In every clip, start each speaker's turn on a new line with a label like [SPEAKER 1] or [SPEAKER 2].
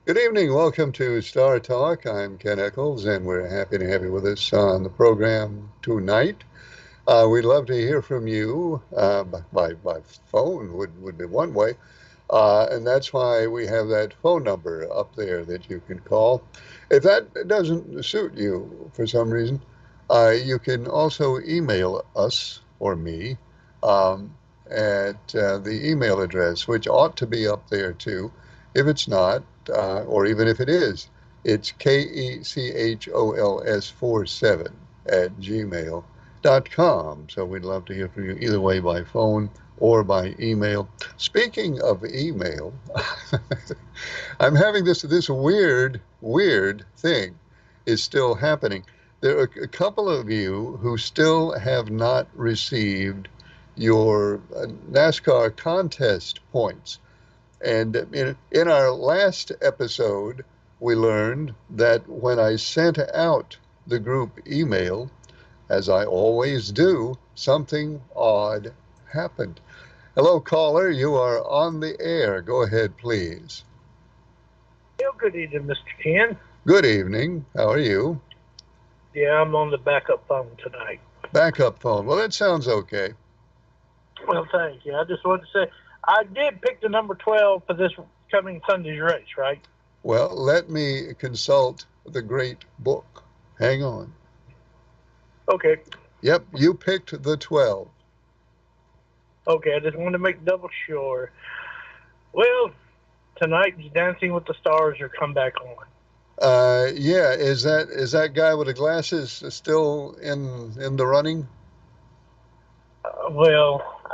[SPEAKER 1] Good evening. Welcome to Star Talk. I'm Ken Echols, and we're happy to have you with us on the program tonight. We'd love to hear from you. By phone would be one way, and that's why we have that phone number up there that you can call. If that doesn't suit you for some reason, you can also email us or me um, at the email address, which ought to be up there too. If it's not, or even if it is, it's kechols47 at gmail.com. So we'd love to hear from you either way by phone or by email. Speaking of email, I'm having this weird thing is still happening. There are a couple of you who still have not received your NASCAR contest points. And in our last episode, we learned that when I sent out the group email, as I always do, something odd happened. Hello, caller. You are on the air. Go ahead, please.
[SPEAKER 2] Yeah, good evening, Mr. Ken.
[SPEAKER 1] Good evening. How are you?
[SPEAKER 2] Yeah, I'm on the backup phone tonight.
[SPEAKER 1] Backup phone. Well, that sounds okay.
[SPEAKER 2] Well, thank you. I just wanted to say I did pick the number 12 for this coming Sunday's race, right?
[SPEAKER 1] Well, let me consult the great book. Hang on.
[SPEAKER 2] Okay.
[SPEAKER 1] Yep, you picked the 12.
[SPEAKER 2] Okay, I just wanted to make double sure. Well, tonight's Dancing with the Stars will come back on.
[SPEAKER 1] Yeah, is that guy with the glasses still in the running?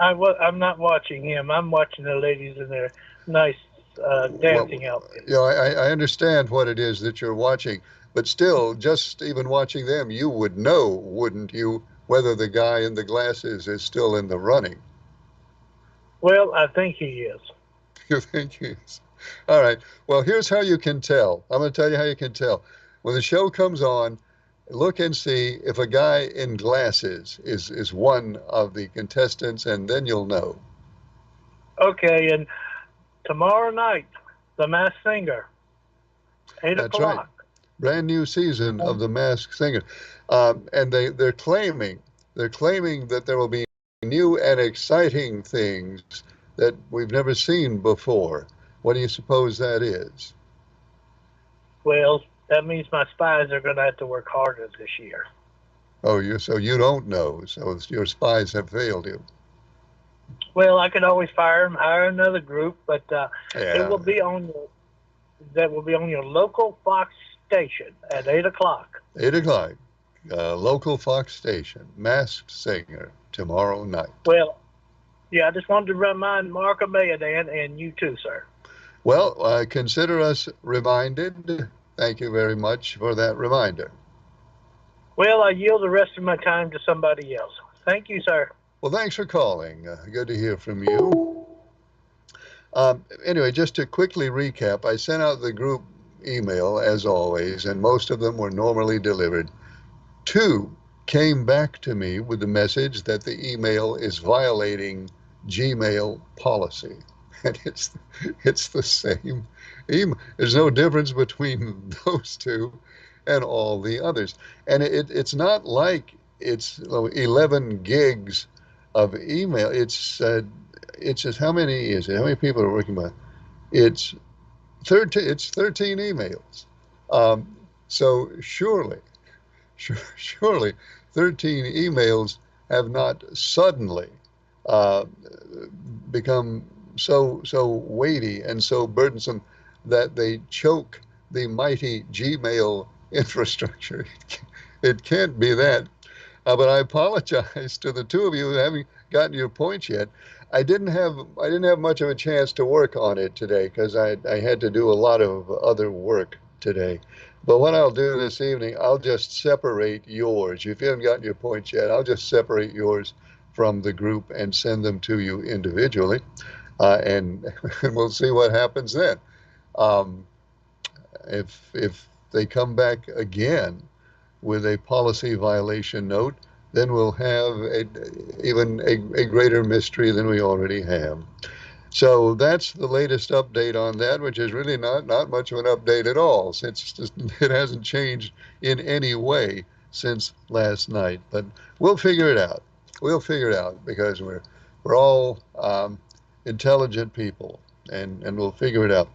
[SPEAKER 2] I'm not watching him. I'm watching the ladies in their nice
[SPEAKER 1] Well,
[SPEAKER 2] dancing outfits.
[SPEAKER 1] I understand what it is that you're watching, but still, just even watching them, you would know, wouldn't you, whether the guy in the glasses is still in the running?
[SPEAKER 2] Well, I think he is.
[SPEAKER 1] You think he's all right? Well, here's how you can tell. I'm going to tell you how you can tell. When the show comes on, look and see if a guy in glasses is one of the contestants, and then you'll know.
[SPEAKER 2] Okay, and tomorrow night, The Masked Singer, 8
[SPEAKER 1] That's right.
[SPEAKER 2] o'clock.
[SPEAKER 1] Brand new season of The Masked Singer, and they're claiming that there will be new and exciting things that we've never seen before. What do you suppose that is?
[SPEAKER 2] Well, that means my spies are going to have to work harder this year.
[SPEAKER 1] Oh, you don't know. So your spies have failed you.
[SPEAKER 2] Well, I could always fire them, hire another group, but it
[SPEAKER 1] Yeah,
[SPEAKER 2] will be on your that will be on your local Fox station at 8 o'clock.
[SPEAKER 1] 8 o'clock, local Fox station, Masked Singer tomorrow night.
[SPEAKER 2] Well, yeah, I just wanted to remind Mark Amayadan and you too, sir.
[SPEAKER 1] Well, consider us reminded. Thank you very much for that reminder.
[SPEAKER 2] Well, I yield the rest of my time to somebody else. Thank you, sir.
[SPEAKER 1] Well, thanks for calling. Good to hear from you. Anyway, just to quickly recap, I sent out the group email as always, and most of them were normally delivered. Two came back to me with the message that the email is violating Gmail policy. And it's the same email. There's no difference between those two and all the others. And it's not like it's 11 gigs of email. It's just how many is it? How many people are working with? It's 13. It's 13 emails. So surely 13 emails have not suddenly uh, become so weighty and so burdensome that they choke the mighty Gmail infrastructure. It can't be that. But I apologize to the two of you who haven't gotten your points yet. I didn't have much of a chance to work on it today because I had to do a lot of other work today. But what I'll do this evening, I'll just separate yours. If you haven't gotten your points yet, I'll just separate yours from the group and send them to you individually, and, and we'll see what happens then. Um, if they come back again with a policy violation note, then we'll have even a greater mystery than we already have. So that's the latest update on that, which is really not much of an update at all, since it hasn't changed in any way since last night. But we'll figure it out. We'll figure it out because we're all intelligent people, and we'll figure it out.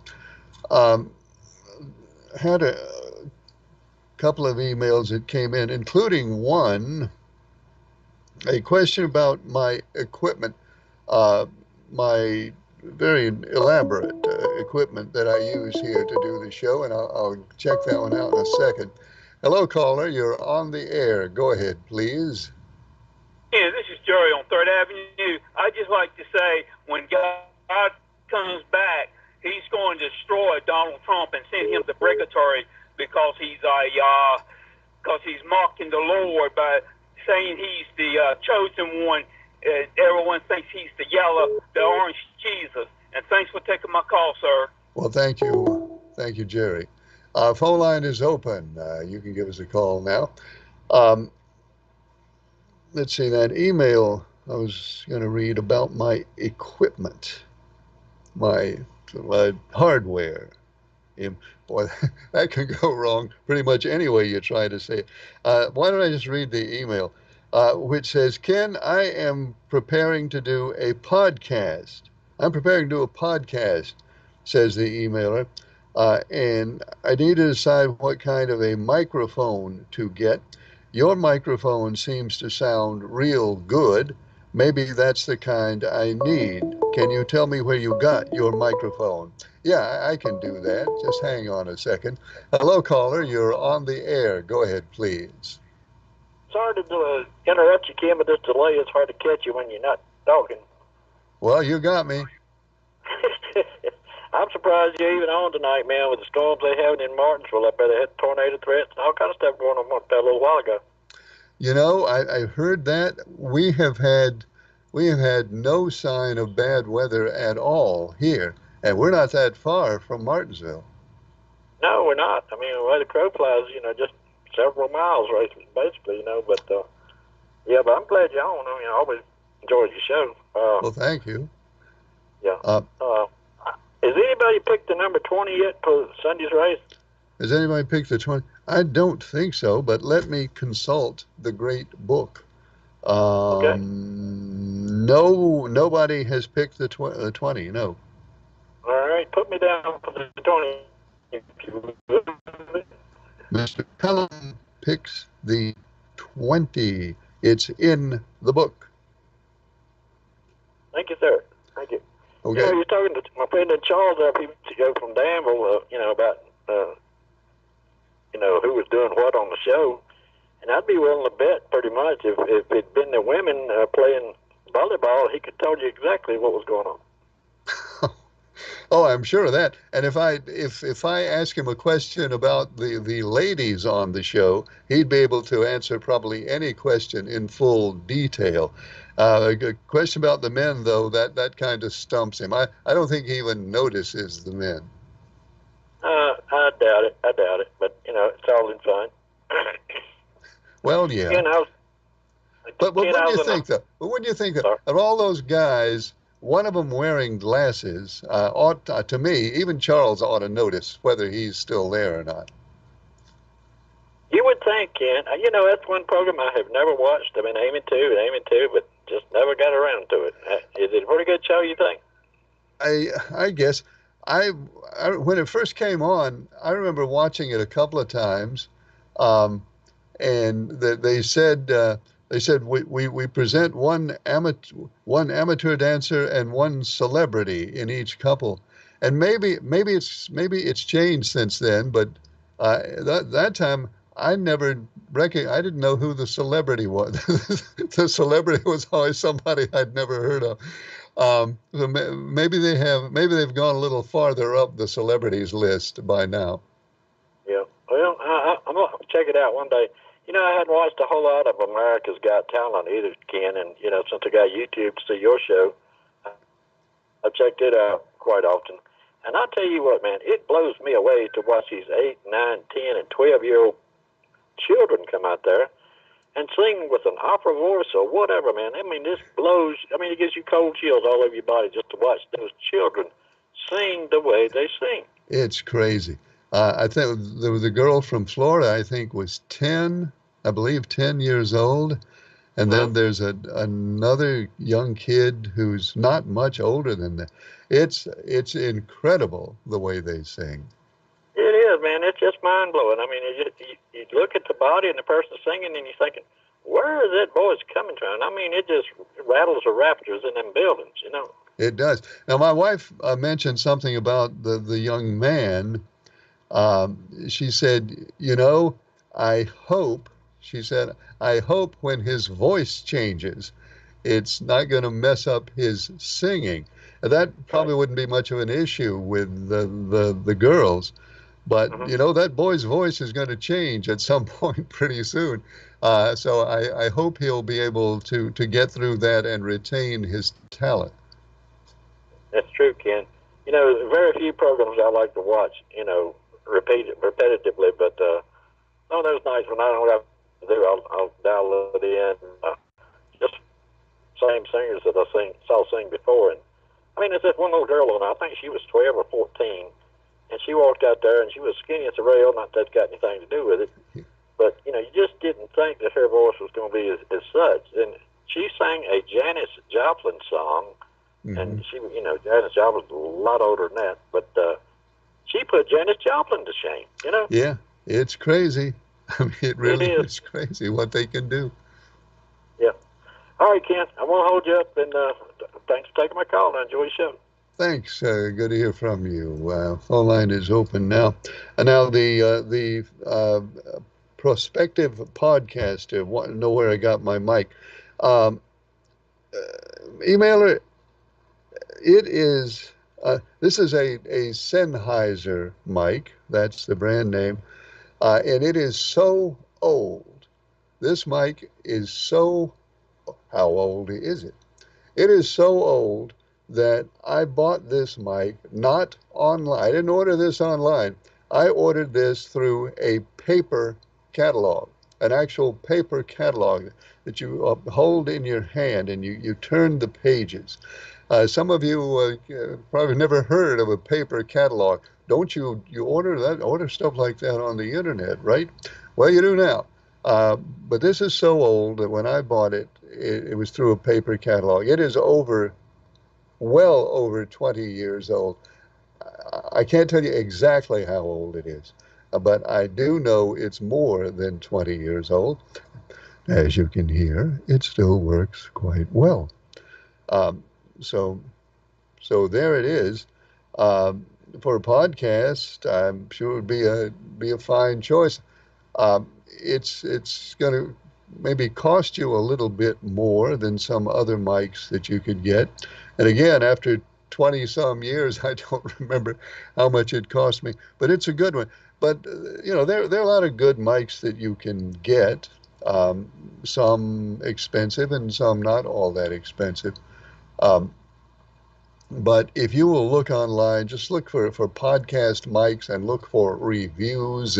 [SPEAKER 1] Um, had a couple of emails that came in, including one, a question about my equipment, uh, my very elaborate equipment that I use here to do the show, and I'll check that one out in a second. Hello, caller. You're on the air. Go ahead, please.
[SPEAKER 3] Yeah, this is Jerry on Third Avenue. I just like to say, when God comes back, He's going to destroy Donald Trump and send him to purgatory because because he's mocking the Lord by saying He's the chosen one. Everyone thinks He's the orange Jesus. And thanks for taking my call, sir.
[SPEAKER 1] Well, thank you, Jerry. Phone line is open. You can give us a call now. Um, let's see that email I was going to read about my equipment, my my hardware. Him. Boy, that can go wrong pretty much any way you try to say it. Why don't I just read the email, which says, Ken, I am preparing to do a podcast. I'm preparing to do a podcast, says the emailer, and I need to decide what kind of a microphone to get. Your microphone seems to sound real good. Maybe that's the kind I need. Can you tell me where you got your microphone? Yeah, I can do that. Just hang on a second. Hello, caller. You're on the air. Go ahead, please.
[SPEAKER 4] Sorry to interrupt you, Kim, but this delay is hard to catch you when you're not talking.
[SPEAKER 1] Well, you got me.
[SPEAKER 4] I'm surprised you're even on tonight, man, with the storms they having in Martinsville. Up there, they had tornado threats and all kind of stuff going on a little while ago.
[SPEAKER 1] You know, I heard that we have had no sign of bad weather at all here, and we're not that far from Martinsville.
[SPEAKER 4] No, we're not. I mean, the way the crow flies, just several miles, right, basically, But yeah, but I'm glad you're on. I mean, I always enjoyed your show.
[SPEAKER 1] Well, thank you.
[SPEAKER 4] Yeah. Has anybody picked the number 20 yet for Sunday's race?
[SPEAKER 1] Has anybody picked the 20? I don't think so, but let me consult the great book.
[SPEAKER 4] Okay.
[SPEAKER 1] No, nobody has picked the 20. No.
[SPEAKER 4] All right, put me down for the 20. If you would.
[SPEAKER 1] Mr. Pelham picks the 20. It's in the book.
[SPEAKER 4] Thank you, sir. Thank you.
[SPEAKER 1] Okay.
[SPEAKER 4] You're talking to my friend in Charles there a few weeks ago from Danville, about, who was doing what on the show. And I'd be willing to bet pretty much if it'd been the women playing volleyball, he could tell you exactly what was going on.
[SPEAKER 1] Oh, I'm sure of that. And if I ask him a question about the ladies on the show, he'd be able to answer probably any question in full detail. A question about the men, though, that kind of stumps him. I don't think he even notices the men.
[SPEAKER 4] I doubt it. But, it's all in fun.
[SPEAKER 1] Well, yeah. But wouldn't you think, though? But wouldn't you think that of all those guys, one of them wearing glasses ought to me, even Charles ought to notice whether he's still there or not.
[SPEAKER 4] You would think, Ken. That's one program I have never watched. I've been aiming to, but just never got around to it. Is it a pretty good show, you think?
[SPEAKER 1] I guess I when it first came on, I remember watching it a couple of times, and they said we present one amateur dancer and one celebrity in each couple, and maybe it's changed since then, but that time I never I didn't know who the celebrity was. The celebrity was always somebody I'd never heard of. So maybe they've gone a little farther up the celebrities list by now.
[SPEAKER 4] Yeah. Well, I'm gonna check it out one day. I hadn't watched a whole lot of America's Got Talent either, Ken, and since I got YouTube to see your show, I've checked it out quite often. And I tell you what, man, it blows me away to watch these 8, 9, 10, and 12-year-old children come out there and sing with an opera voice or whatever, man. I mean, this blows. I mean, it gives you cold chills all over your body just to watch those children sing the way they sing.
[SPEAKER 1] It's crazy. I think there was a girl from Florida, I think was 10, I believe 10 years old. And
[SPEAKER 4] Uh-huh.
[SPEAKER 1] then there's another young kid who's not much older than that. It's incredible the way they sing.
[SPEAKER 4] It is, man. It's just mind blowing. I mean, you look at the body and the person singing, and you're thinking, where is that voice coming from? I mean, it just rattles the rafters in them buildings, you know.
[SPEAKER 1] It does. Now, my wife mentioned something about the young man. She said, you know, I hope, she said, I hope when his voice changes, it's not going to mess up his singing. And that
[SPEAKER 4] Right.
[SPEAKER 1] probably wouldn't be much of an issue with the girls. But,
[SPEAKER 4] Mm-hmm.
[SPEAKER 1] you know, that boy's voice is going to change at some point pretty soon. So I hope he'll be able to get through that and retain his talent.
[SPEAKER 4] That's true, Ken. You know, very few programs I like to watch, you know, repetitively, but on those nights when I don't have to do, I'll download in just same singers that saw sing before. And I mean, there's this one little girl on, I think she was 12 or 14, and she walked out there and she was skinny as a rail. Not that that's got anything to do with it, but you know, you just didn't think that her voice was going to be as such. And she sang a Janis Joplin song,
[SPEAKER 1] Mm-hmm.
[SPEAKER 4] and she, you know, Janis Joplin's a lot older than that, but she put Janis Joplin to shame. You know,
[SPEAKER 1] Yeah, it's crazy. I mean, it
[SPEAKER 4] it
[SPEAKER 1] really
[SPEAKER 4] is.
[SPEAKER 1] is crazy what they can do.
[SPEAKER 4] Yeah. All right, Ken. I want to hold you up, and thanks for taking my call. I enjoy the show.
[SPEAKER 1] Thanks. Good to hear from you. Phone line is open now. And now the prospective podcaster want to know where I got my mic. Um, Emailer, it is. This is a Sennheiser mic. That's the brand name, and it is so old. This mic is so. How old is it? It is so old that I bought this mic not online. I didn't order this online. I ordered this through a paper catalog, an actual paper catalog that you hold in your hand and you turn the pages. Some of you probably never heard of a paper catalog. Don't you order stuff like that on the internet, right? Well, you do now. But this is so old that when I bought it, it was through a paper catalog. It is well over 20 years old. I can't tell you exactly how old it is, but I do know it's more than 20 years old. As you can hear, it still works quite well. Um, so, so there it is. Um, for a podcast, I'm sure it would be a fine choice. It's going to maybe cost you a little bit more than some other mics that you could get. And again, after 20 some years, I don't remember how much it cost me, but it's a good one. But you know, there are a lot of good mics that you can get. Um, some expensive and some not all that expensive. Um, but if you will look online, just look for podcast mics and look for reviews,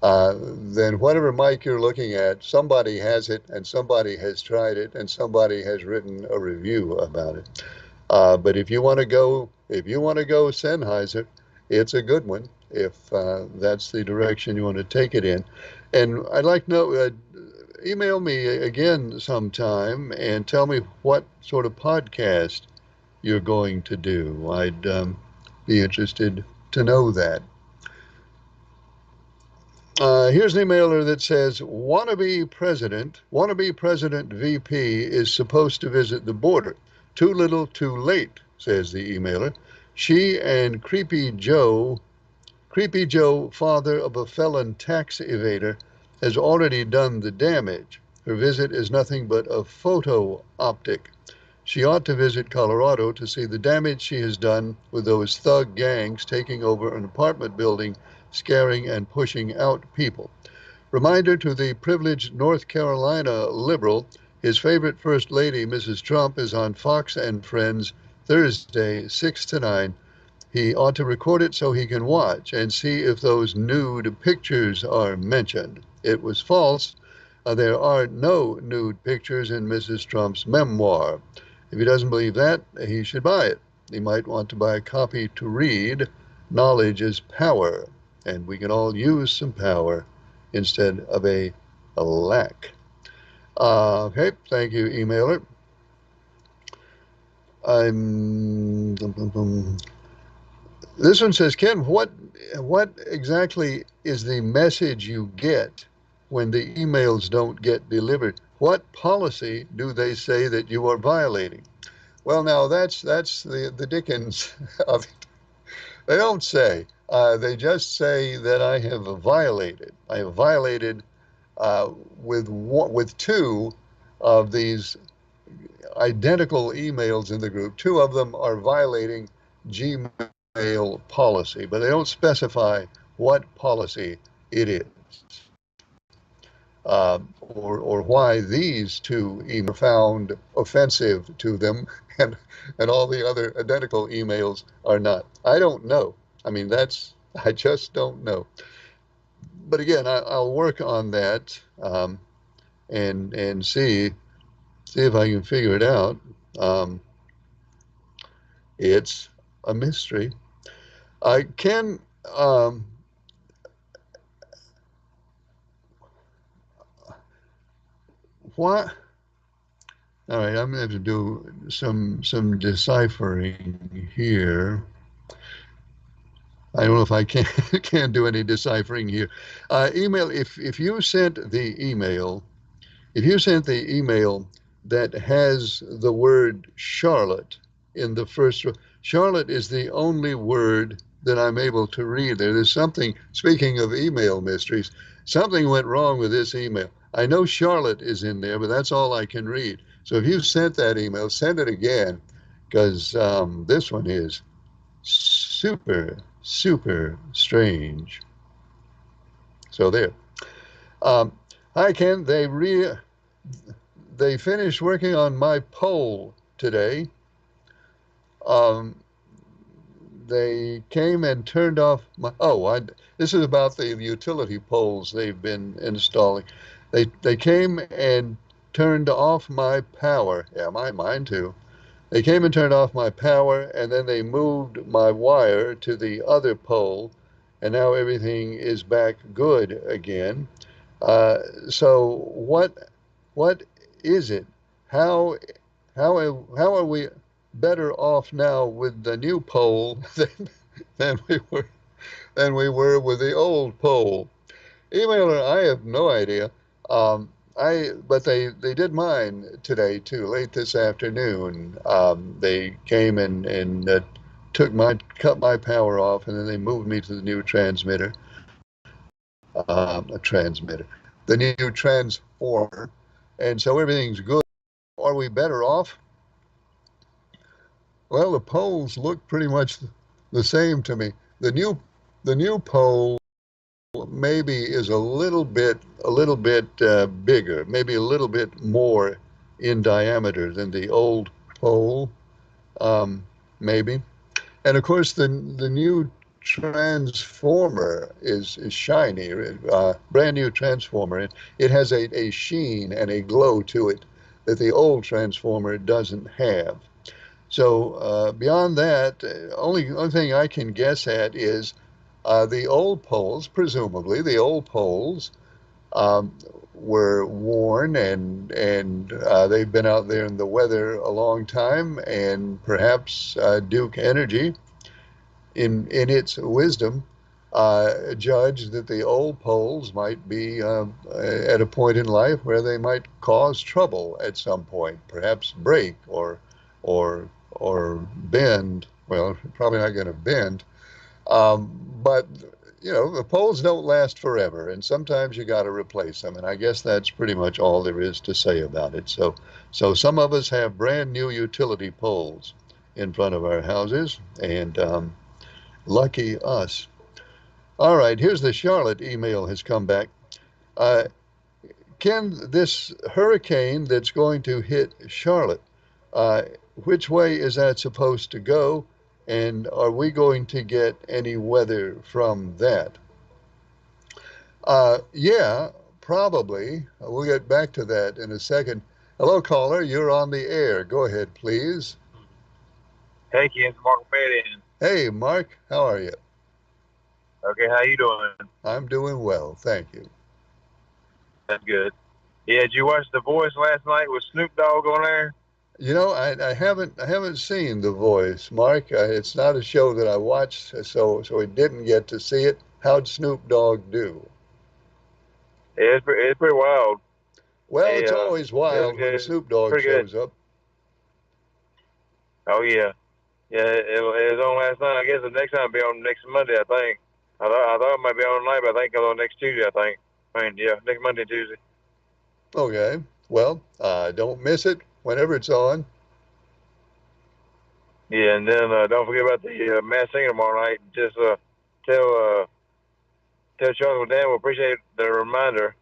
[SPEAKER 1] then whatever mic you're looking at, somebody has it and somebody has tried it and somebody has written a review about it. But if you want to go Sennheiser, it's a good one if that's the direction you want to take it in. And I'd like to know, email me again sometime and tell me what sort of podcast you're going to do. I'd be interested to know that. Here's an emailer that says, wannabe president VP is supposed to visit the border. Too little, too late, says the emailer. She and Creepy Joe, father of a felon tax evader, has already done the damage. Her visit is nothing but a photo optic. She ought to visit Colorado to see the damage she has done with those thug gangs taking over an apartment building, scaring and pushing out people. Reminder to the privileged North Carolina liberal, his favorite First Lady, Mrs. Trump, is on Fox and Friends Thursday, 6 to 9. He ought to record it so he can watch and see if those nude pictures are mentioned. It was false, There are no nude pictures in Mrs. Trump's memoir. If he doesn't believe that, he should buy it. He might want to buy a copy to read. Knowledge is power, and we can all use some power instead of a lack. Okay, thank you, emailer. I'm. This one says, Ken, what exactly is the message you get when the emails don't get delivered? What policy do they say that you are violating? Well, now that's the Dickens of it. They don't say. They just say that I have violated. I have violated with two of these identical emails in the group. Two of them are violating Gmail policy, but they don't specify what policy it is, or why these two emails are found offensive to them, and all the other identical emails are not. I don't know. I mean, I just don't know. But again, I'll work on that, and see if I can figure it out. Um, it's a mystery. I can. Um, what? All right, I'm going to have to do some deciphering here. I don't know if I can can do any deciphering here. Email if you sent the email, if you sent the email that has the word Charlotte in the first, Charlotte is the only word that I'm able to read there. There's something, speaking of email mysteries, something went wrong with this email. I know Charlotte is in there, but that's all I can read. So if you sent that email, send it again, because this one is super strange. So there. Um, Hi Ken, they finished working on my poll today. Um, they came and turned off my. This is about the utility poles they've been installing. They came and turned off my power. Yeah, mine too. They came and turned off my power, and then they moved my wire to the other pole, and now everything is back good again. Uh, so what is it? How how are we better off now with the new pole than we were with the old pole? Emailer, I have no idea. But they did mine today too, late this afternoon. They came and cut my power off, and then they moved me to the new transmitter, the new transformer, and so everything's good. Are we better off? Well, the poles look pretty much the same to me. The new the new pole maybe is a little bit bigger, maybe a little bit more in diameter than the old pole, um, maybe. And of course, the new transformer is shiny, brand new transformer. It has a sheen and a glow to it that the old transformer doesn't have. So beyond that, only thing I can guess at is the old poles. Presumably, the old poles um, were worn, and they've been out there in the weather a long time, and perhaps Duke Energy, in its wisdom, judged that the old poles might be at a point in life where they might cause trouble at some point, perhaps break or bend. Well, probably not going to bend, but the poles don't last forever, and sometimes you got to replace them. And I guess that's pretty much all there is to say about it. So some of us have brand new utility poles in front of our houses, and lucky us. All right, here's the Charlotte email has come back. Uh, Ken, this hurricane that's going to hit Charlotte, uh, which way is that supposed to go? And are we going to get any weather from that? Yeah, Probably. We'll get back to that in a second. Hello, caller. You're on the air. Go ahead, please.
[SPEAKER 5] Hey, Ken, it's Mark Fadden.
[SPEAKER 1] Hey, Mark. How are you?
[SPEAKER 5] Okay, how you doing?
[SPEAKER 1] I'm doing well. Thank you.
[SPEAKER 5] That's good. Yeah, did you watch The Voice last night with Snoop Dogg on there?
[SPEAKER 1] I haven't seen The Voice, Mark. It's not a show that I watched, so I didn't get to see it. How'd Snoop Dogg do?
[SPEAKER 5] Yeah, it's pretty wild.
[SPEAKER 1] Well,
[SPEAKER 5] Hey,
[SPEAKER 1] it's always wild when
[SPEAKER 5] it's
[SPEAKER 1] Snoop Dogg
[SPEAKER 5] pretty good.
[SPEAKER 1] shows up.
[SPEAKER 5] Oh yeah, yeah. It was on last night. I guess the next time will be on next Monday. I think. I thought it might be on tonight, but I think it's on next Tuesday. I think. I mean, yeah, next Monday and Tuesday.
[SPEAKER 1] Okay. Well, don't miss it whenever it's on.
[SPEAKER 5] Yeah, and then don't forget about the mass singer tomorrow night. Just tell tell Charles Dan we appreciate the reminder.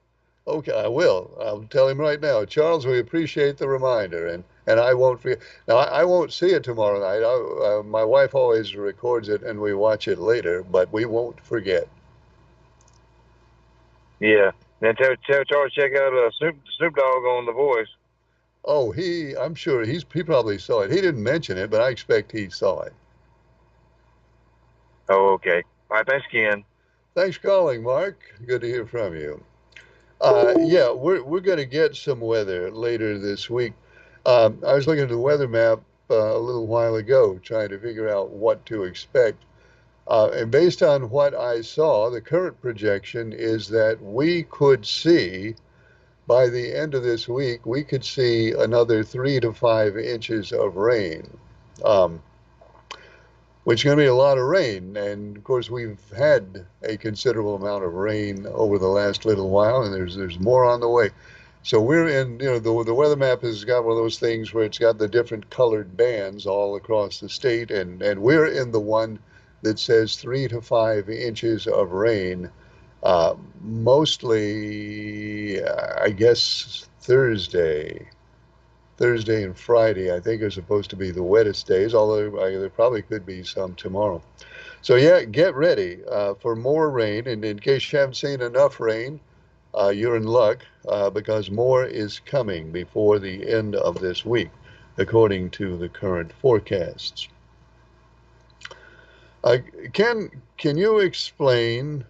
[SPEAKER 1] Okay, I will. I'll tell him right now. Charles, we appreciate the reminder, and I won't forget. Now, I won't see it tomorrow night. My wife always records it, and we watch it later, but we won't forget.
[SPEAKER 5] Yeah. And tell Charles check out Snoop Dogg on The Voice.
[SPEAKER 1] Oh, I'm sure he probably saw it. He didn't mention it, but I expect he saw it.
[SPEAKER 5] Oh, okay. All right, thanks, Ken.
[SPEAKER 1] Thanks for calling, Mark. Good to hear from you. Yeah, we're going to get some weather later this week. I was looking at the weather map a little while ago, trying to figure out what to expect. And based on what I saw, the current projection is that we could see by the end of this week, we could see another 3 to 5 inches of rain. Um, which is going to be a lot of rain. And of course, we've had a considerable amount of rain over the last little while, and there's more on the way. So we're in, the weather map has got one of those things where it's got the different colored bands all across the state, and we're in the one that says 3 to 5 inches of rain. Mostly, I guess Thursday and Friday, I think, are supposed to be the wettest days, although there probably could be some tomorrow. So, yeah, get ready for more rain. And in case you haven't seen enough rain, you're in luck because more is coming before the end of this week, according to the current forecasts. Uh, can you explain?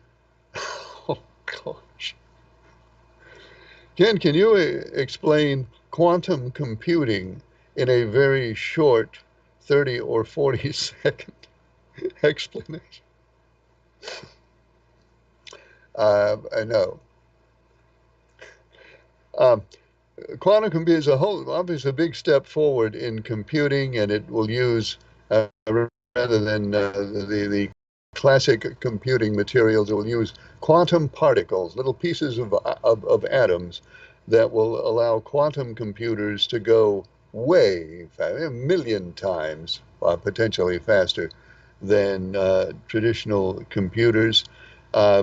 [SPEAKER 1] Oh, gosh. Ken, can you explain quantum computing in a very short 30 or 40-second explanation? I know. Um, Quantum computing is obviously a big step forward in computing, and it will use rather than the classic computing materials, it will use quantum particles, little pieces of atoms that will allow quantum computers to go way a million times, potentially faster than traditional computers,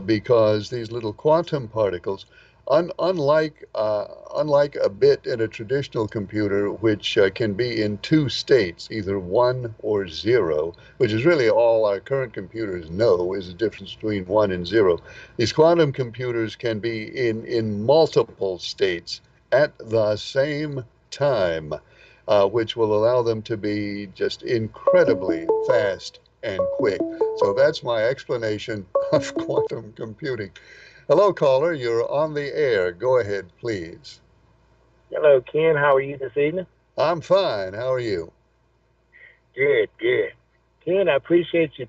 [SPEAKER 1] because these little quantum particles, unlike a bit in a traditional computer, which can be in two states, either one or zero, which is really all our current computers know is the difference between one and zero. These quantum computers can be in multiple states at the same time, which will allow them to be just incredibly fast and quick. So that's my explanation of quantum computing. Hello, caller. You're on the air. Go ahead, please.
[SPEAKER 6] Hello, Ken. How are you this evening?
[SPEAKER 1] I'm fine. How are you?
[SPEAKER 6] Good, good. Ken, I appreciate you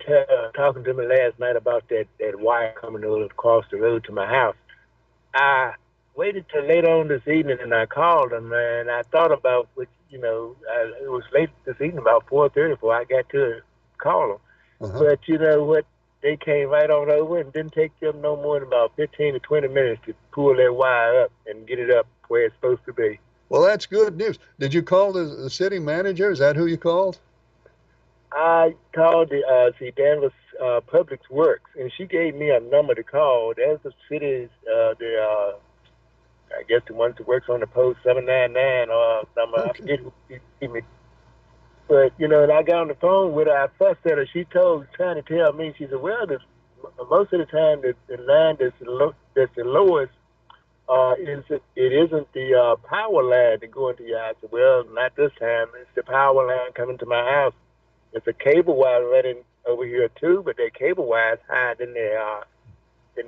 [SPEAKER 6] talking to me last night about that wire coming across the road to my house. I waited till later on this evening and I called them and I thought about it was late this evening, about 4:30 before I got to call them.
[SPEAKER 1] Uh-huh.
[SPEAKER 6] But you know what? They came right on over and didn't take them no more than about 15 to 20 minutes to pull that wire up and get it up where it's supposed to be.
[SPEAKER 1] Well, that's good news. Did you call the city manager? Is that who you called?
[SPEAKER 6] I called the Danvers Public Works, and she gave me a number to call. There's the city's, I guess the one that works on the post 799 number. I
[SPEAKER 1] Okay.
[SPEAKER 6] forget who gave me. But, and I got on the phone with her. I fussed at her. She trying to tell me, she said, well, most of the time, the line that's the lowest is it isn't the power line to go into your house. Well, not this time. It's the power line coming to my house. It's a cable wire running over here too, but that cable wire is higher than the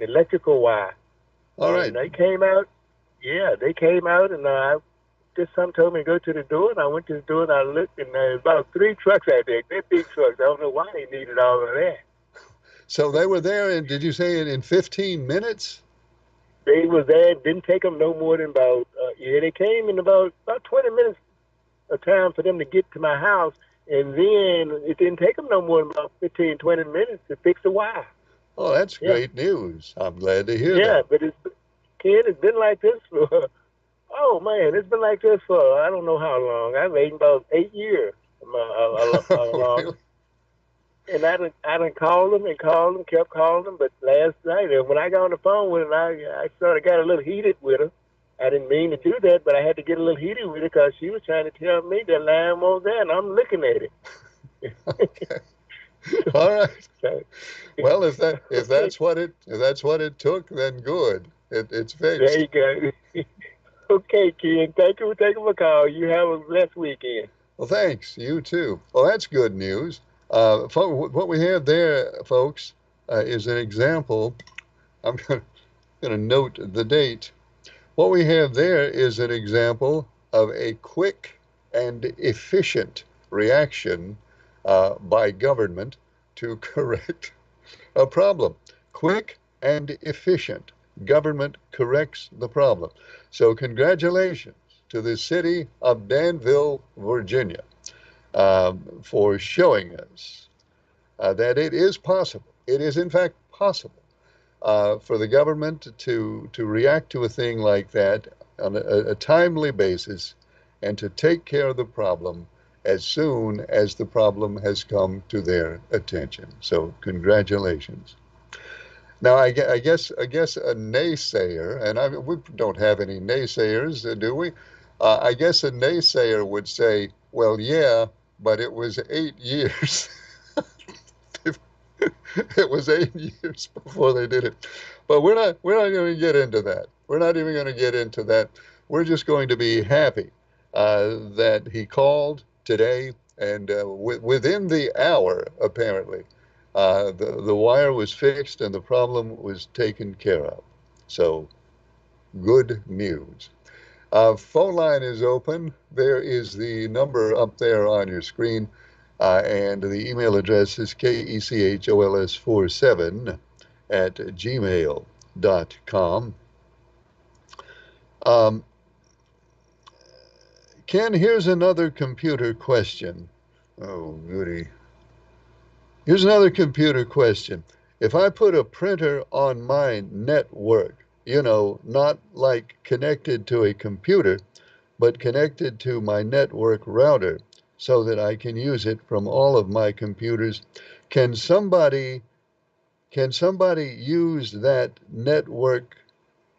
[SPEAKER 6] electrical wire.
[SPEAKER 1] All
[SPEAKER 6] And
[SPEAKER 1] right.
[SPEAKER 6] they came out. Yeah, they came out, and just some told me to go to the door, and I went to the door and I looked, and there was about 3 trucks out there. They're big trucks. I don't know why they needed all of that.
[SPEAKER 1] So they were there, and did you say it in 15 minutes?
[SPEAKER 6] They was there. It didn't take them no more than about yeah. They came in about 20 minutes of time for them to get to my house, and then it didn't take them no more than about 15, 20 minutes to fix the wire.
[SPEAKER 1] Oh, that's
[SPEAKER 6] Yeah,
[SPEAKER 1] great news. I'm glad to hear
[SPEAKER 6] yeah.
[SPEAKER 1] that.
[SPEAKER 6] But Ken, it's been like this for oh man, it's been like this for I don't know how long. I've waited about 8 years.
[SPEAKER 1] Really?
[SPEAKER 6] And I done called them and called them, kept calling them. But last night, when I got on the phone with her, I sort of got a little heated with her. I didn't mean to do that, but I had to get a little heated with her because she was trying to tell me that line was there, and I'm looking at it.
[SPEAKER 1] Okay. All right.
[SPEAKER 6] So,
[SPEAKER 1] Well, if
[SPEAKER 6] okay,
[SPEAKER 1] that's what it took, then good. It's
[SPEAKER 6] there
[SPEAKER 1] fixed.
[SPEAKER 6] you go. Okay, Ken, thank you for taking my call. You have a blessed weekend.
[SPEAKER 1] Well, thanks. You too. Well, that's good news. What we have there, folks, is an example. I'm going to note the date. What we have there is an example of a quick and efficient reaction by government to correct a problem. Quick and efficient. Government corrects the problem. So, congratulations to the city of Danville, Virginia, for showing us that it is possible. It is, in fact, possible for the government to react to a thing like that on a timely basis and to take care of the problem as soon as the problem has come to their attention. So, congratulations. Now, I guess a naysayer, and we don't have any naysayers, do we? I guess a naysayer would say, "Well, yeah, but it was 8 years." It was 8 years before they did it. But we're not going to get into that. We're not even going to get into that. We're just going to be happy that he called today, and within the hour, apparently, the wire was fixed and the problem was taken care of. So good news. Phone line is open. There is the number up there on your screen, and the email address is kechols47 at gmail.com. Um, Ken, here's another computer question. Oh, goody. Here's another computer question. If I put a printer on my network, not like connected to a computer, but connected to my network router so that I can use it from all of my computers. Can somebody can somebody use that network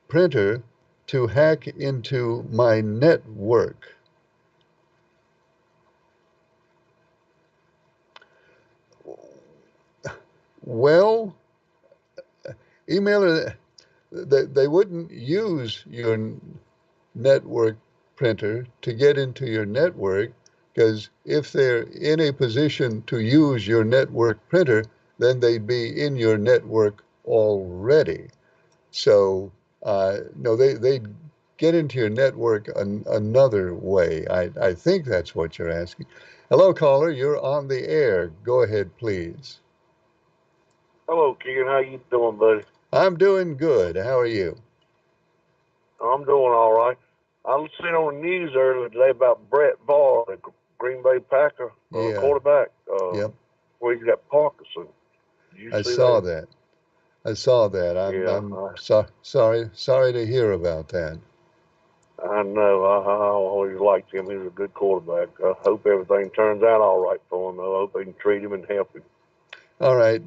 [SPEAKER 1] printer to hack into my network? Well, emailer, they wouldn't use your network printer to get into your network, because if they're in a position to use your network printer, then they'd be in your network already. So, no, they'd get into your network another way. I think that's what you're asking. Hello, caller. You're on the air. Go ahead, please.
[SPEAKER 6] Hello, Ken. How you doing, buddy?
[SPEAKER 1] I'm doing good. How are you?
[SPEAKER 6] I'm doing all right. I was seeing on the news earlier today about Brett Favre, the Green Bay Packer
[SPEAKER 1] Yeah.
[SPEAKER 6] quarterback,
[SPEAKER 1] Yep.
[SPEAKER 6] where he's got Parkinson. Did you
[SPEAKER 1] I
[SPEAKER 6] see
[SPEAKER 1] saw
[SPEAKER 6] that?
[SPEAKER 1] that. I saw that. I'm
[SPEAKER 6] Yeah,
[SPEAKER 1] I'm sorry to hear about that.
[SPEAKER 6] I know. I always liked him. He was a good quarterback. I hope everything turns out all right for him. I hope they can treat him and help him.
[SPEAKER 1] All right.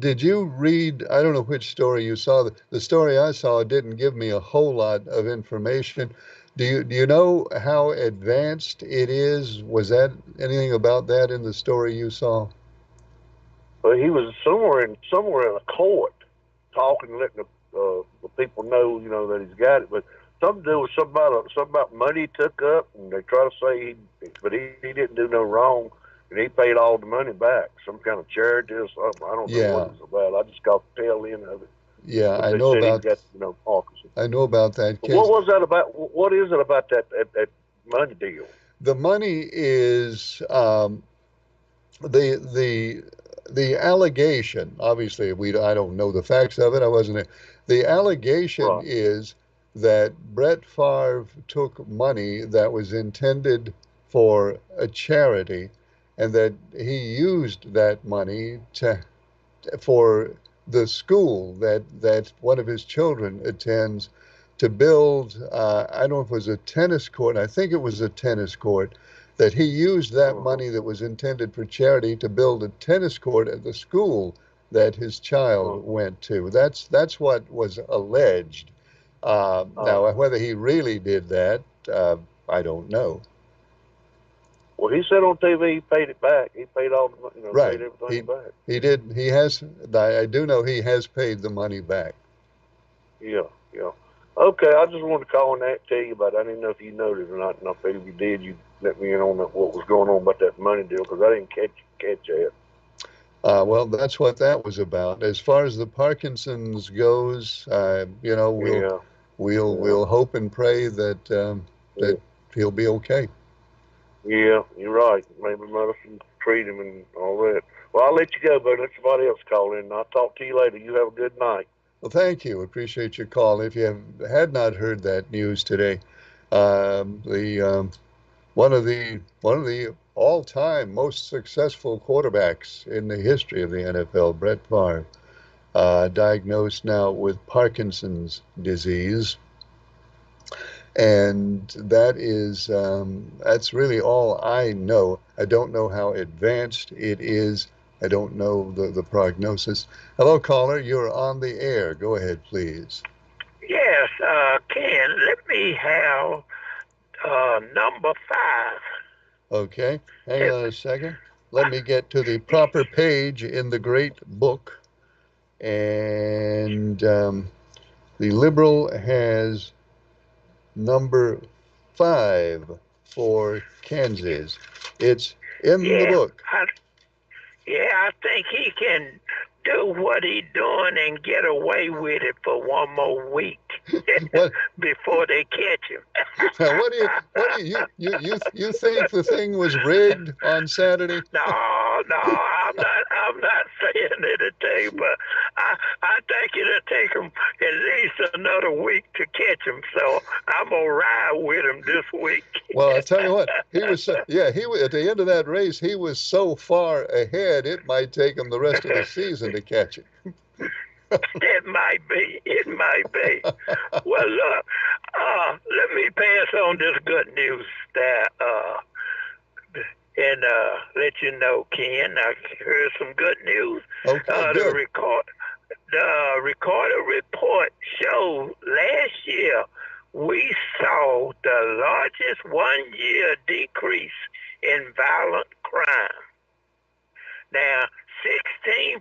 [SPEAKER 1] Did you read? I don't know which story you saw. The story I saw didn't give me a whole lot of information. Do you know how advanced it is? Was that anything about that in the story you saw?
[SPEAKER 6] But he was somewhere in a court talking, letting the people know, that he's got it. But
[SPEAKER 7] something to do with something about money he took up, and they try to say he didn't do no wrong, and he paid all the money back. Some kind of charity or something. I don't know what
[SPEAKER 1] Yeah,
[SPEAKER 7] it was about. I just caught the tail end of it,
[SPEAKER 1] yeah,
[SPEAKER 7] but
[SPEAKER 1] I
[SPEAKER 7] they
[SPEAKER 1] know
[SPEAKER 7] said he
[SPEAKER 1] about
[SPEAKER 7] got Parkinson.
[SPEAKER 1] I know about that
[SPEAKER 7] But what
[SPEAKER 1] case.
[SPEAKER 7] was that about? What is it about that money deal?
[SPEAKER 1] The money is the the the allegation. Obviously, we I don't know the facts of it. I wasn't there. The allegation
[SPEAKER 7] Right.
[SPEAKER 1] is that Brett Favre took money that was intended for a charity, and that he used that money to for the school that one of his children attends to build. I don't know if it was a tennis court. I think it was a tennis court. That he used that
[SPEAKER 7] Uh-huh.
[SPEAKER 1] money that was intended for charity to build a tennis court at the school that his child
[SPEAKER 7] Uh-huh.
[SPEAKER 1] went to. That's what was alleged. Now,
[SPEAKER 7] Uh-huh.
[SPEAKER 1] whether he really did that, I don't know.
[SPEAKER 7] Well, he said on TV he paid it back. He paid all the paid
[SPEAKER 1] Right?
[SPEAKER 7] everything
[SPEAKER 1] He
[SPEAKER 7] back.
[SPEAKER 1] he did. He has. I do know he has paid the money back.
[SPEAKER 7] Yeah, yeah. Okay, I just wanted to call and tell you about it. I didn't know if you noticed or not, and I figured if you did, you let me in on what was going on about that money deal because I didn't catch that.
[SPEAKER 1] Well, that's what that was about. As far as the Parkinson's goes,
[SPEAKER 7] Yeah,
[SPEAKER 1] we'll
[SPEAKER 7] yeah,
[SPEAKER 1] hope and pray that
[SPEAKER 7] yeah.
[SPEAKER 1] that he'll be okay.
[SPEAKER 7] Yeah, you're right. Maybe medicine treat him and all that. Well, I'll let you go, but let somebody else call in. I'll talk to you later. You have a good night.
[SPEAKER 1] Well, thank you. Appreciate your call. If you had not heard that news today, the one of the all-time most successful quarterbacks in the history of the NFL, Brett Favre, diagnosed now with Parkinson's disease. And that's really all I know. I don't know how advanced it is. I don't know the prognosis. Hello, caller. You're on the air. Go ahead, please.
[SPEAKER 6] Yes, Ken, let me have number 5.
[SPEAKER 1] Okay, hang
[SPEAKER 6] If,
[SPEAKER 1] on a second. Let me get to the proper page in the great book. And the liberal has number 5 for Kansas. It's in the
[SPEAKER 6] yeah,
[SPEAKER 1] book.
[SPEAKER 6] I think he can do what he's doing and get away with it for one more week
[SPEAKER 1] What
[SPEAKER 6] before they catch him.
[SPEAKER 1] now? What do you think the thing was rigged on Saturday?
[SPEAKER 6] No, I'm not saying anything, but I think it'll take him at least another week to catch him. So I'm gonna ride with him this week.
[SPEAKER 1] Well, I tell you what, he was yeah, he was at the end of that race, he was so far ahead, it might take him the rest of the season to catch it.
[SPEAKER 6] It might be. It might be. Well, look, let me pass on this good news that and let you know, Ken. I heard some good news.
[SPEAKER 1] Okay,
[SPEAKER 6] Uh, the
[SPEAKER 1] good.
[SPEAKER 6] record, the recorded report showed last year we saw the largest one-year decrease in violent crime. Now, 16%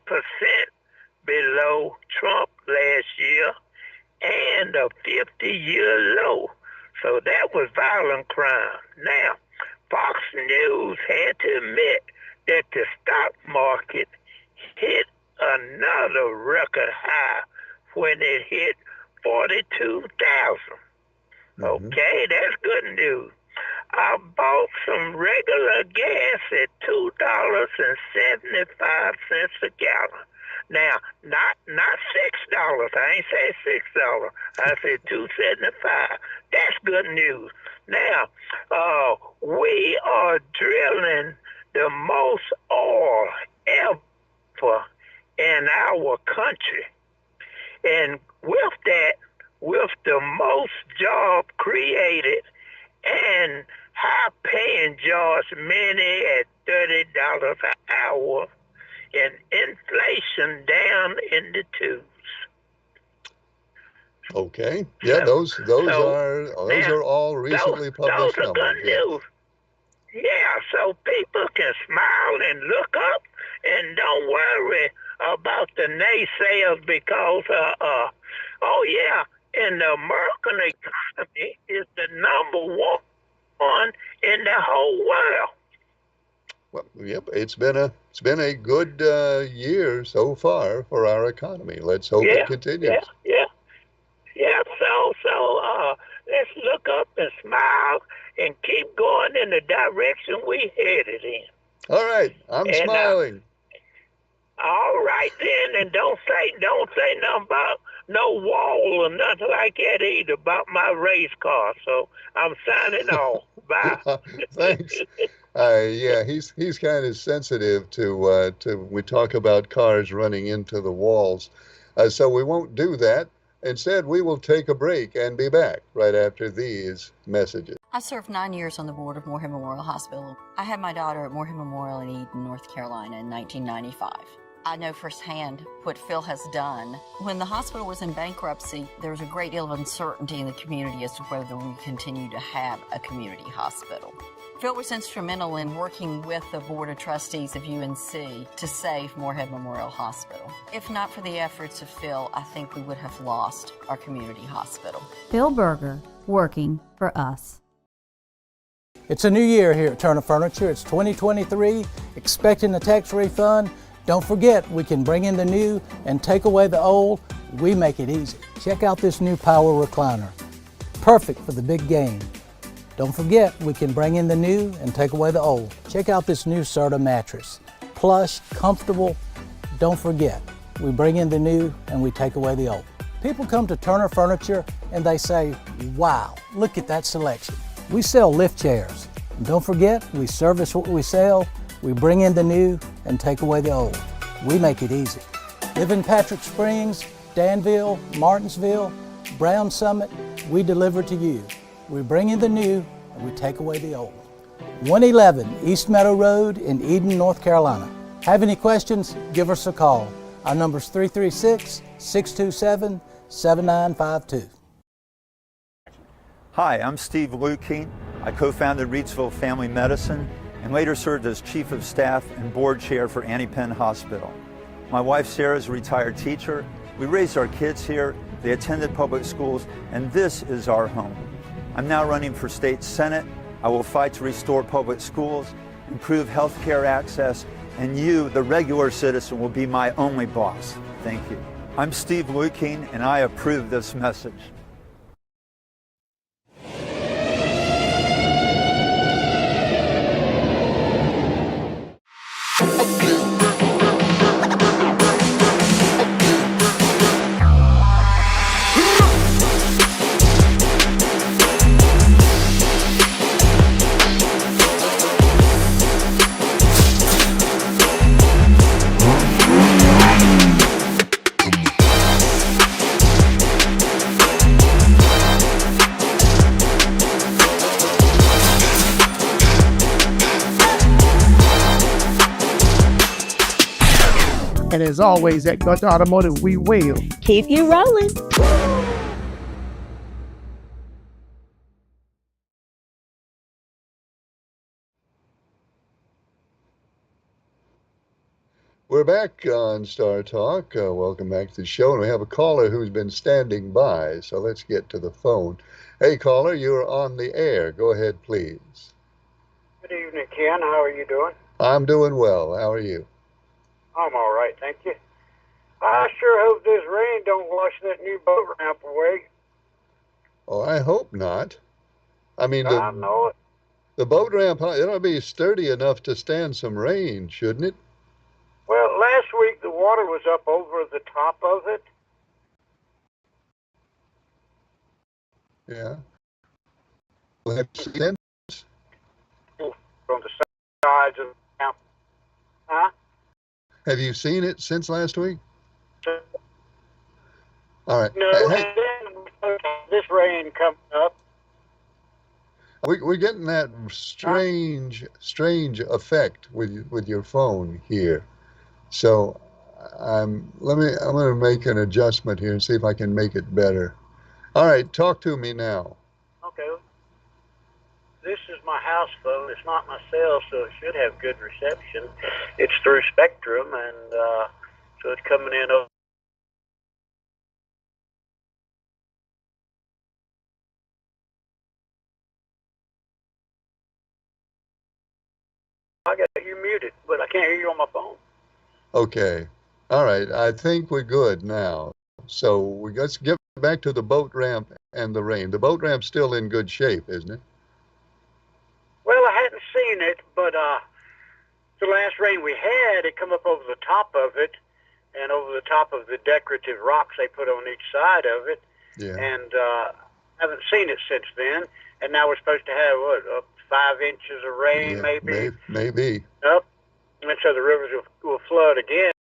[SPEAKER 6] below Trump last year and a 50-year low. So that was violent crime. Now, Fox News had to admit that the stock market hit another record high when it hit 42,000.
[SPEAKER 1] Hmm.
[SPEAKER 6] Okay, that's good news. I bought some regular gas at $2.75 a gallon. Now, not $6. I ain't say $6. I said $2.75. That's good news. Now, we are drilling the most oil ever in our country, and with that, with the most job created and high paying jobs, many at $30 an hour, and inflation down in the twos.
[SPEAKER 1] Okay. Yeah,
[SPEAKER 6] So, so
[SPEAKER 1] those
[SPEAKER 6] now
[SPEAKER 1] are all
[SPEAKER 6] those
[SPEAKER 1] recently
[SPEAKER 6] those
[SPEAKER 1] published
[SPEAKER 6] are good
[SPEAKER 1] numbers. Yes.
[SPEAKER 6] news. Yeah, so people can smile and look up and don't worry about the naysayers because oh yeah, And the American economy is the number one in the whole world.
[SPEAKER 1] Well, yep, it's been a good year so far for our economy. Let's hope it
[SPEAKER 6] Yeah, yeah,
[SPEAKER 1] continues.
[SPEAKER 6] yeah, yeah. So, let's look up and smile and keep going in the direction we headed in.
[SPEAKER 1] All right, I'm
[SPEAKER 6] And
[SPEAKER 1] smiling.
[SPEAKER 6] all right then, and don't say nothing about no wall or nothing like that either about my race car. So I'm signing off. Bye.
[SPEAKER 1] Thanks. Yeah, he's kind of sensitive to we talk about cars running into the walls, so we won't do that. Instead, we will take a break and be back right after these messages.
[SPEAKER 8] I served 9 years on the board of Moorhead Memorial Hospital. I had my daughter at Moorhead Memorial in Eden, North Carolina in 1995. I know firsthand what Phil has done. When the hospital was in bankruptcy, there was a great deal of uncertainty in the community as to whether we continue to have a community hospital. Phil was instrumental in working with the Board of Trustees of UNC to save Moorhead Memorial Hospital. If not for the efforts of Phil, I think we would have lost our community hospital.
[SPEAKER 9] Phil Berger, working for us.
[SPEAKER 10] It's a new year here at Turner Furniture. It's 2023, expecting a tax refund. Don't forget, we can bring in the new and take away the old. We make it easy. Check out this new power recliner. Perfect for the big game. Don't forget, we can bring in the new and take away the old. Check out this new Serta mattress. Plush, comfortable. Don't forget, we bring in the new and we take away the old. People come to Turner Furniture and they say, wow, look at that selection. We sell lift chairs. And don't forget, we service what we sell. We bring in the new and take away the old. We make it easy. Live in Patrick Springs, Danville, Martinsville, Brown Summit, we deliver to you. We bring in the new and we take away the old. 111 East Meadow Road in Eden, North Carolina. Have any questions? Give us a call. Our number is 336-627-7952.
[SPEAKER 11] Hi, I'm Steve Lukeen. I co-founded Reidsville Family Medicine and later served as Chief of Staff and Board Chair for Annie Penn Hospital. My wife Sarah is a retired teacher. We raised our kids here, they attended public schools, and this is our home. I'm now running for state senate. I will fight to restore public schools, improve health care access, and you, the regular citizen, will be my only boss. Thank you. I'm Steve Lukeen, and I approve this message.
[SPEAKER 12] And as always, at Gunter Automotive, we will
[SPEAKER 9] Keep you rolling.
[SPEAKER 1] We're back on Star Talk. Welcome back to the show. And we have a caller who's been standing by, so let's get to the phone. Hey, caller, you're on the air. Go ahead, please.
[SPEAKER 13] Good evening, Ken. How are you doing?
[SPEAKER 1] I'm doing well. How are you?
[SPEAKER 13] I'm all right, thank you. I sure hope this rain don't wash that new boat ramp away.
[SPEAKER 1] Oh, I hope not. I mean,
[SPEAKER 13] I know it.
[SPEAKER 1] the boat ramp, it'll be sturdy enough to stand some rain, shouldn't it?
[SPEAKER 13] Well, last week the water was up over the top of it.
[SPEAKER 1] Yeah. Well, have you seen it?
[SPEAKER 13] From the sides of the ramp. Huh?
[SPEAKER 1] Have you seen it since last week? All right.
[SPEAKER 13] No,
[SPEAKER 1] Hey,
[SPEAKER 13] and then this rain coming up.
[SPEAKER 1] we're getting that strange effect with your phone here. So I'm going to make an adjustment here and see if I can make it better. All right, talk to me now.
[SPEAKER 13] Okay. This is my house phone. It's not my cell, so it should have good reception. It's through Spectrum, and so it's coming in over I got you muted, but I can't hear you on my phone.
[SPEAKER 1] Okay. All right. I think we're good now. So let's get back to the boat ramp and the rain. The boat ramp's still in good shape, isn't it?
[SPEAKER 13] Well, I hadn't seen it, but the last rain we had, it come up over the top of it and over the top of the decorative rocks they put on each side of it.
[SPEAKER 1] Yeah.
[SPEAKER 13] And haven't seen it since then. And now we're supposed to have, what, 5 inches of rain,
[SPEAKER 1] Yeah,
[SPEAKER 13] maybe?
[SPEAKER 1] maybe.
[SPEAKER 13] Yep. And so the rivers will flood again.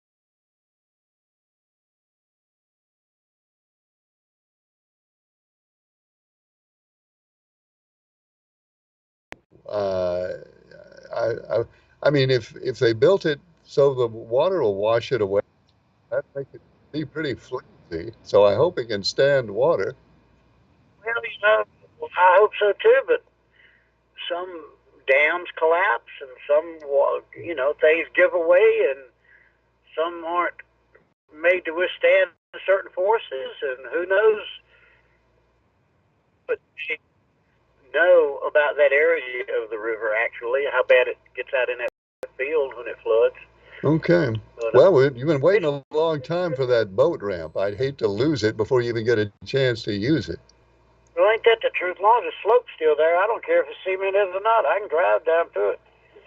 [SPEAKER 1] Uh, I mean, if they built it so the water will wash it away, that make it be pretty flimsy. So I hope it can stand water.
[SPEAKER 13] Well, I hope so too, but some dams collapse and some, things give away and some aren't made to withstand certain forces, and who knows. But they know about that area of the river, actually, how bad it gets out in that field when it floods.
[SPEAKER 1] Okay.
[SPEAKER 13] But,
[SPEAKER 1] Well, you've been waiting a long time for that boat ramp. I'd hate to lose it before you even get a chance to use it.
[SPEAKER 13] well, ain't that the truth? As long as the slope's still there, I don't care if it's cemented or not. I can drive down to it.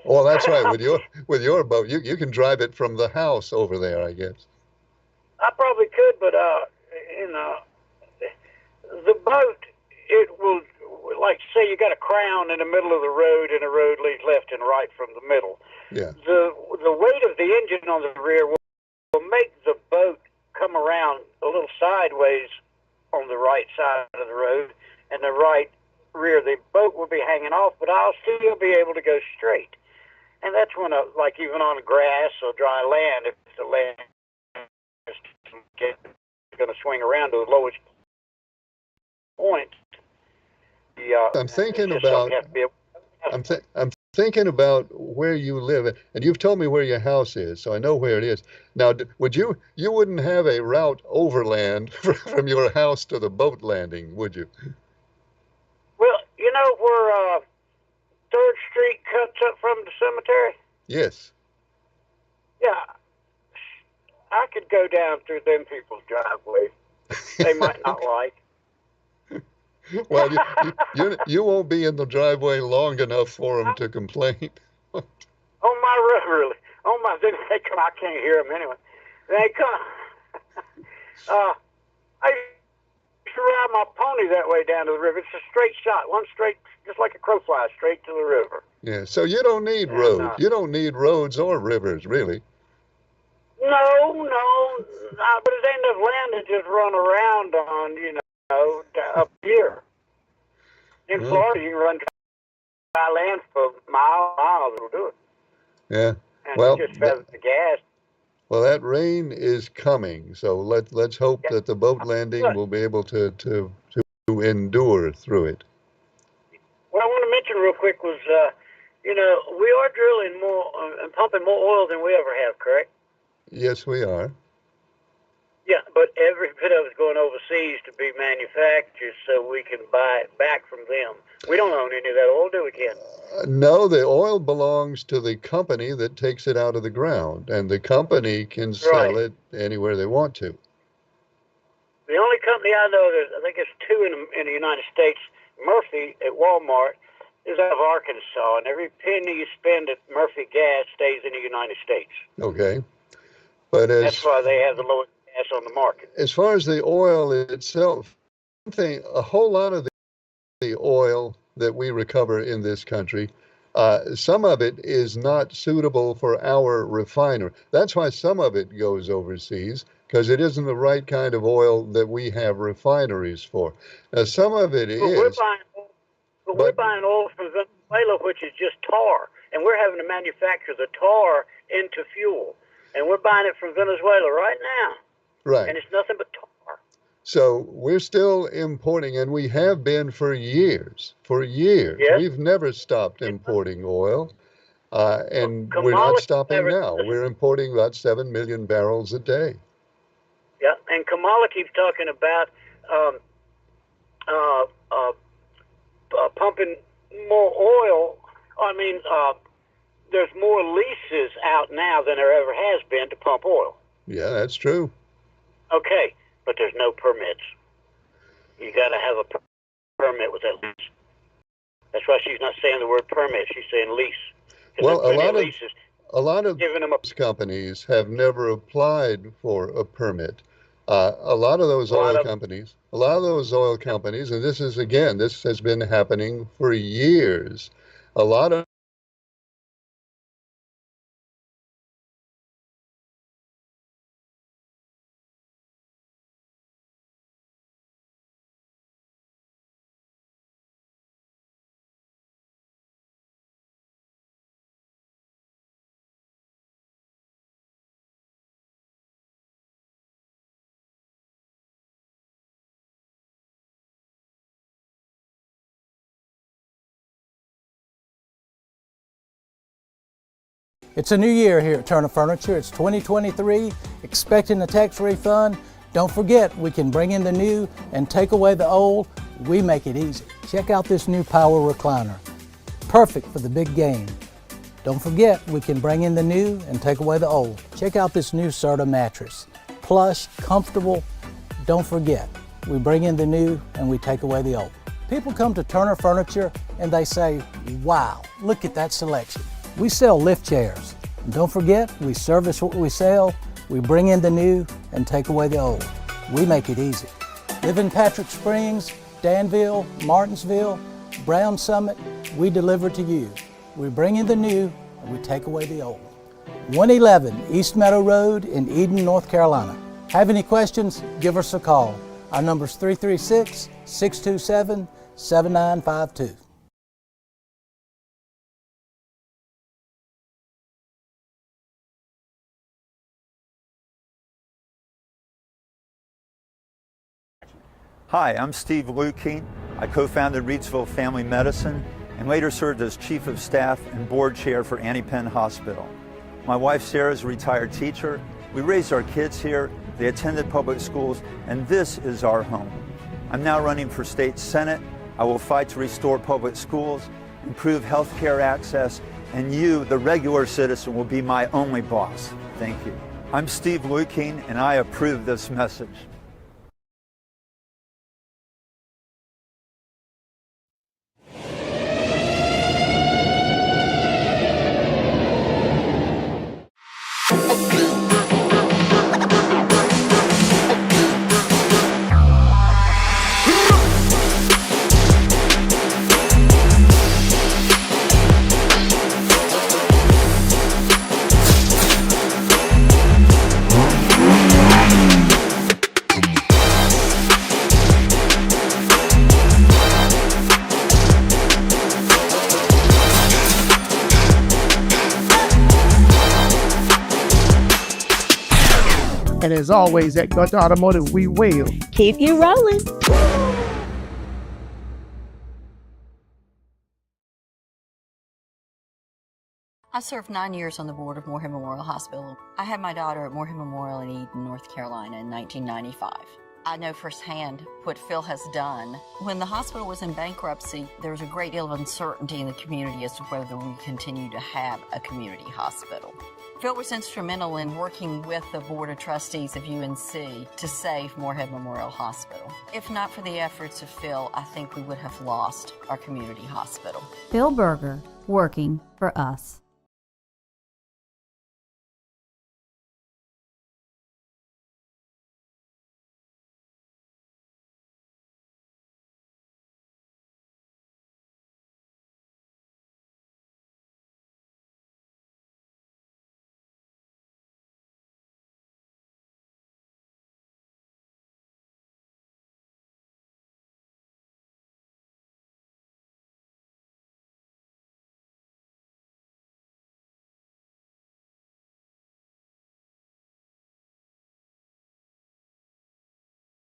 [SPEAKER 1] Well, that's right. With your boat, you can drive it from the house over there, I guess.
[SPEAKER 13] I probably could, but the boat, it will, like say you got a crown in the middle of the road and the road leads left and right from the middle.
[SPEAKER 1] Yeah.
[SPEAKER 13] The weight of the engine on the rear will make the boat come around a little sideways on the right side of the road, and the right rear, the boat will be hanging off, but I'll still be able to go straight. And that's when, like even on grass or dry land, if the land is going to swing around to the lowest point,
[SPEAKER 1] I'm thinking
[SPEAKER 13] it's just
[SPEAKER 1] about
[SPEAKER 13] something you have to be able
[SPEAKER 1] I'm thinking about where you live, and you've told me where your house is, so I know where it is. Now, would you wouldn't have a route overland from your house to the boat landing, would you?
[SPEAKER 13] Well, where 3rd Street cuts up from the cemetery?
[SPEAKER 1] Yes.
[SPEAKER 13] Yeah. I could go down through them people's driveway. They might not like.
[SPEAKER 1] Well, you won't be in the driveway long enough for them to complain.
[SPEAKER 13] On my road, really. On my, they come. I can't hear them anyway. They come. I used to ride my pony that way down to the river. It's a straight shot, one straight, just like a crow flies, straight to the river.
[SPEAKER 1] Yeah. So you don't need roads. You don't need roads or rivers, really.
[SPEAKER 13] No, but it ain't enough land to just run around on, up here. In Florida, you can run dry land for miles. It'll do it.
[SPEAKER 1] Yeah.
[SPEAKER 13] And
[SPEAKER 1] Well,
[SPEAKER 13] it just feathers the gas.
[SPEAKER 1] Well, that rain is coming, so let's hope that the boat landing will be able to endure through it.
[SPEAKER 13] What I want to mention real quick was, we are drilling more and pumping more oil than we ever have, correct?
[SPEAKER 1] Yes, we are.
[SPEAKER 13] Yeah, but every bit of it's going overseas to be manufactured so we can buy it back from them. We don't own any of that oil, do we, Ken?
[SPEAKER 1] No, the oil belongs to the company that takes it out of the ground, and the company can sell it anywhere they want to.
[SPEAKER 13] The only company I know, I think there's 2 in the United States. Murphy at Walmart is out of Arkansas, and every penny you spend at Murphy Gas stays in the United States.
[SPEAKER 1] Okay. But
[SPEAKER 13] that's why they have the lowest gas on the market.
[SPEAKER 1] As far as the oil itself, a whole lot of the oil that we recover in this country, some of it is not suitable for our refiner. That's why some of it goes overseas, because it isn't the right kind of oil that we have refineries for. Now, some of it is.
[SPEAKER 13] We're buying oil from Venezuela, which is just tar, and we're having to manufacture the tar into fuel. And we're buying it from Venezuela right now.
[SPEAKER 1] Right.
[SPEAKER 13] And it's nothing but tar.
[SPEAKER 1] So we're still importing, and we have been for years. For years.
[SPEAKER 13] Yes.
[SPEAKER 1] We've never stopped importing oil. And we're not stopping now. We're importing about 7 million barrels a day.
[SPEAKER 13] Yeah, and Kamala keeps talking about pumping more oil. there's more leases out now than there ever has been to pump oil.
[SPEAKER 1] Yeah, that's true.
[SPEAKER 13] Okay, but there's no permits. You got to have a permit with that lease. That's why she's not saying the word permit. She's saying lease.
[SPEAKER 1] Well,
[SPEAKER 13] Leases
[SPEAKER 1] a lot of
[SPEAKER 13] giving them a
[SPEAKER 1] companies have never applied for a permit. A lot of those oil companies, and this is again, this has been happening for years. A lot of
[SPEAKER 10] It's a new year here at Turner Furniture. It's 2023, expecting a tax refund. Don't forget, we can bring in the new and take away the old. We make it easy. Check out this new power recliner. Perfect for the big game. Don't forget, we can bring in the new and take away the old. Check out this new Serta mattress. Plush, comfortable. Don't forget, we bring in the new and we take away the old. People come to Turner Furniture and they say, wow, look at that selection. We sell lift chairs. And don't forget, we service what we sell, we bring in the new and take away the old. We make it easy. Live in Patrick Springs, Danville, Martinsville, Brown Summit, we deliver to you. We bring in the new and we take away the old. 111 East Meadow Road in Eden, North Carolina. Have any questions? Give us a call. Our number is 336-627-7952.
[SPEAKER 11] Hi, I'm Steve Lukeen. I co-founded Reidsville Family Medicine and later served as Chief of Staff and Board Chair for Annie Penn Hospital. My wife Sarah is a retired teacher. We raised our kids here, they attended public schools, and this is our home. I'm now running for state senate. I will fight to restore public schools, improve health care access, and you, the regular citizen, will be my only boss. Thank you. I'm Steve Lukeen, and I approve this message.
[SPEAKER 12] And as always, at Gunter Automotive, we will
[SPEAKER 9] keep you rolling.
[SPEAKER 8] I served 9 years on the board of Moorhead Memorial Hospital. I had my daughter at Moorhead Memorial in Eden, North Carolina in 1995. I know firsthand what Phil has done. When the hospital was in bankruptcy, there was a great deal of uncertainty in the community as to whether we continue to have a community hospital. Phil was instrumental in working with the Board of Trustees of UNC to save Moorhead Memorial Hospital. If not for the efforts of Phil, I think we would have lost our community hospital.
[SPEAKER 9] Phil Berger, working for us.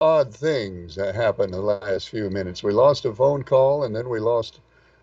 [SPEAKER 1] Odd things that happened in the last few minutes. We lost a phone call and then we lost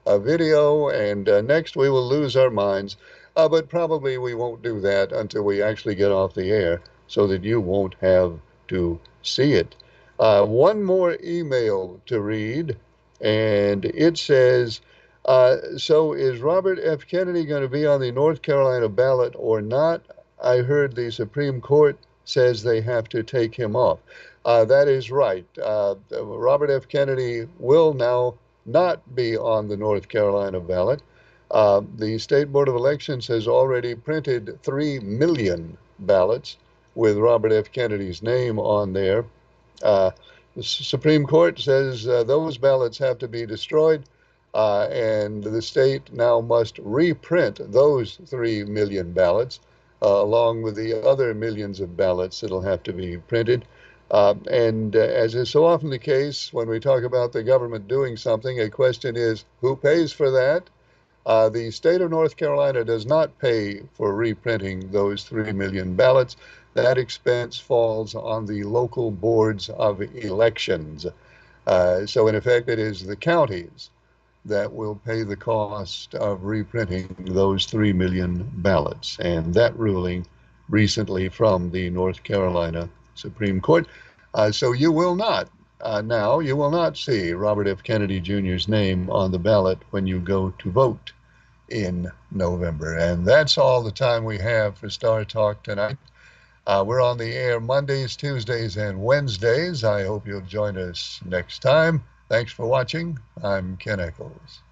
[SPEAKER 1] a video, and next we will lose our minds. But probably we won't do that until we actually get off the air so that you won't have to see it. One more email to read, and it says, So is Robert F. Kennedy going to be on the North Carolina ballot or not? I heard the Supreme Court says they have to take him off. That is right. Robert F. Kennedy will now not be on the North Carolina ballot. The State Board of Elections has already printed 3 million ballots with Robert F. Kennedy's name on there. The Supreme Court says those ballots have to be destroyed, and the state now must reprint those 3 million ballots, along with the other millions of ballots that'll have to be printed. And as is so often the case when we talk about the government doing something, a question is who pays for that? The state of North Carolina does not pay for reprinting those 3 million ballots. That expense falls on the local boards of elections. So, in effect, it is the counties that will pay the cost of reprinting those 3 million ballots. And that ruling recently from the North Carolina Supreme Court. So you will not, now, you will not see Robert F. Kennedy Jr.'s name on the ballot when you go to vote in November. And that's all the time we have for Star Talk tonight. We're on the air Mondays, Tuesdays, and Wednesdays. I hope you'll join us next time. Thanks for watching. I'm Ken Echols.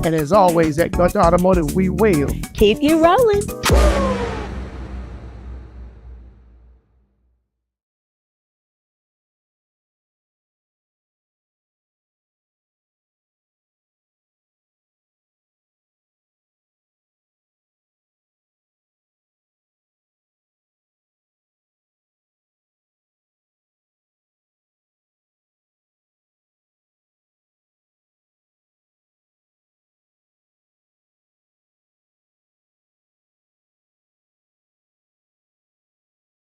[SPEAKER 12] And as always, at Gut Automotive, we will
[SPEAKER 9] Keep you rolling.